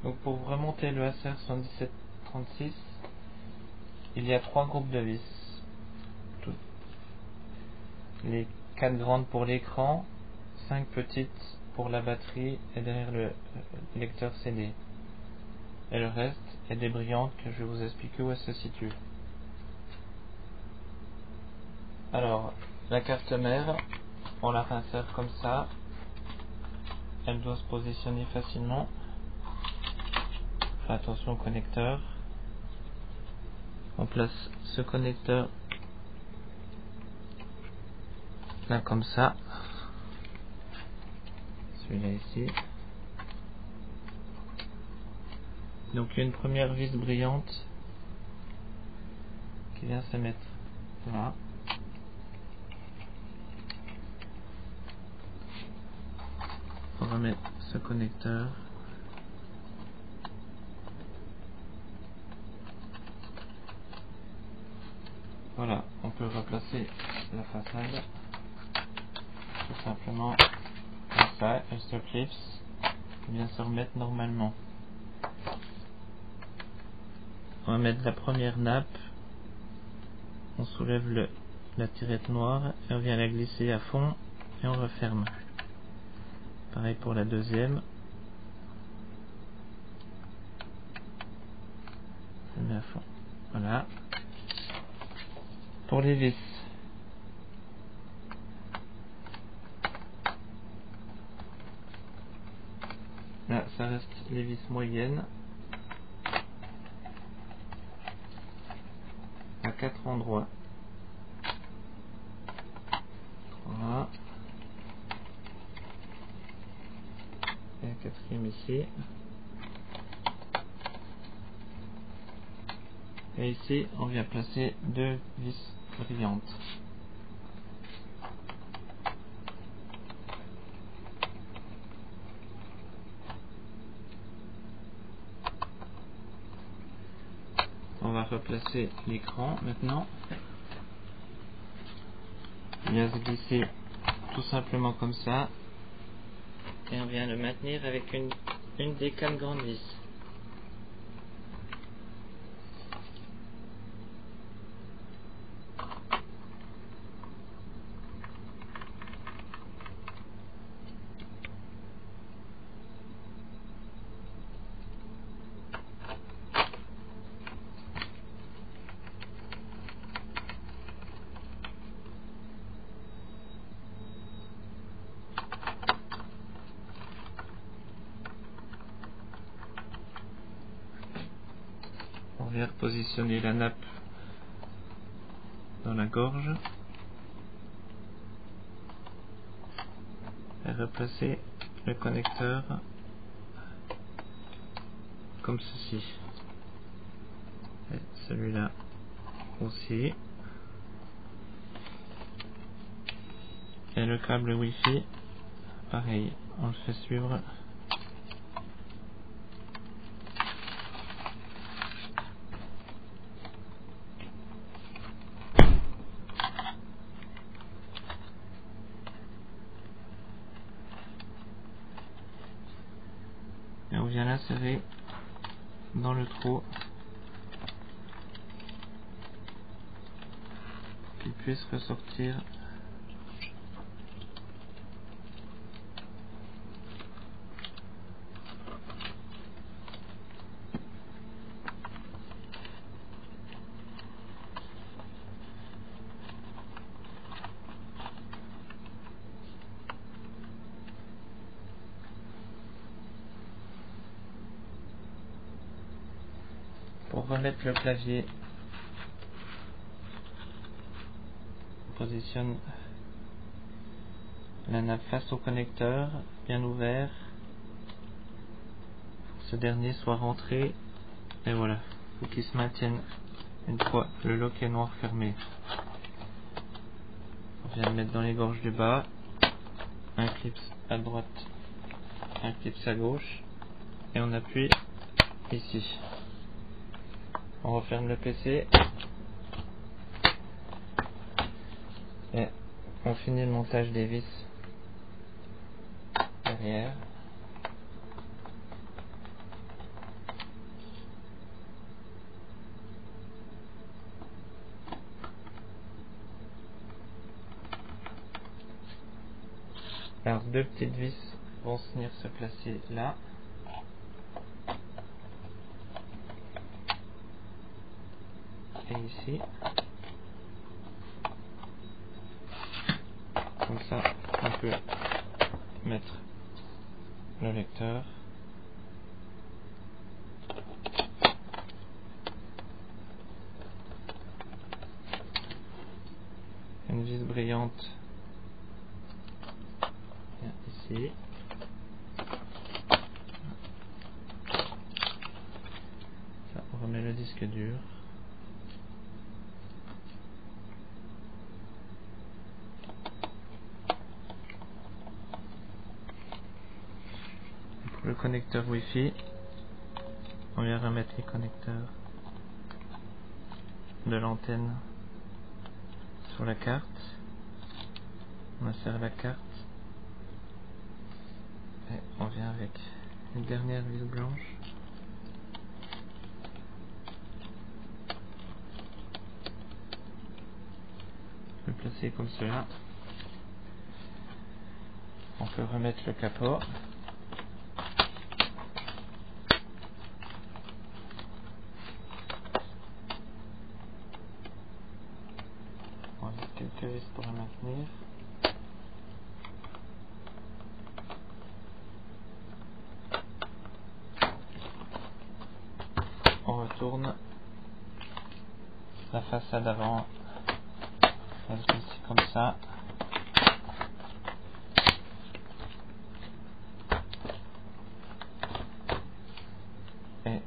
Donc pour remonter le ACR 7736, il y a 3 groupes de vis. Les 4 grandes pour l'écran, 5 petites pour la batterie et derrière le lecteur CD. Et le reste est des brillantes que je vais vous expliquer où elles se situent. Alors, la carte mère, on la réinsère comme ça. Elle doit se positionner facilement. Fais attention au connecteur. On place ce connecteur là comme ça. Celui-là ici. Donc il y a une première vis brillante qui vient se mettre là. On remet ce connecteur. Voilà, on peut replacer la façade tout simplement comme ça, et ce clips vient se remettre normalement. On va mettre la première nappe, on soulève la tirette noire et on vient la glisser à fond et on referme. Pareil pour la deuxième. Je mets à fond. Voilà. Pour les vis. Là, ça reste les vis moyennes. À 4 endroits. 3. Et un quatrième ici. Et ici, on vient placer 2 vis brillantes. On va replacer l'écran maintenant. Il vient se glisser tout simplement comme ça. Et on vient le maintenir avec une des 4 grandes vis. On vient repositionner la nappe dans la gorge et replacer le connecteur comme ceci. Et celui-là aussi. Et le câble Wi-Fi, pareil, on le fait suivre. Et on vient l'insérer dans le trou qu'il puisse ressortir. Pour remettre le clavier, on positionne la nappe face au connecteur, bien ouvert, pour que ce dernier soit rentré, et voilà, il faut qu'il se maintienne une fois le loquet noir fermé. On vient le mettre dans les gorges du bas, un clip à droite, un clip à gauche, et on appuie ici. On referme le PC et on finit le montage des vis derrière. Alors deux petites vis vont venir se placer là. Et ici. Comme ça, on peut mettre le lecteur. Une vis brillante ici. Ça, on remet le disque dur. Pour le connecteur Wi-Fi, on vient remettre les connecteurs de l'antenne sur la carte. On insère la carte et on vient avec une dernière vis blanche. On peut placer comme cela. On peut remettre le capot. On a quelques vis pour le maintenir. On retourne la façade avant, ici comme ça. Et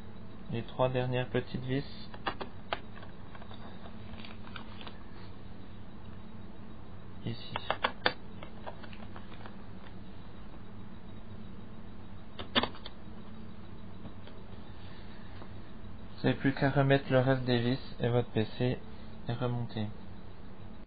les trois dernières petites vis ici. Vous n'avez plus qu'à remettre le reste des vis et votre PC est remonté.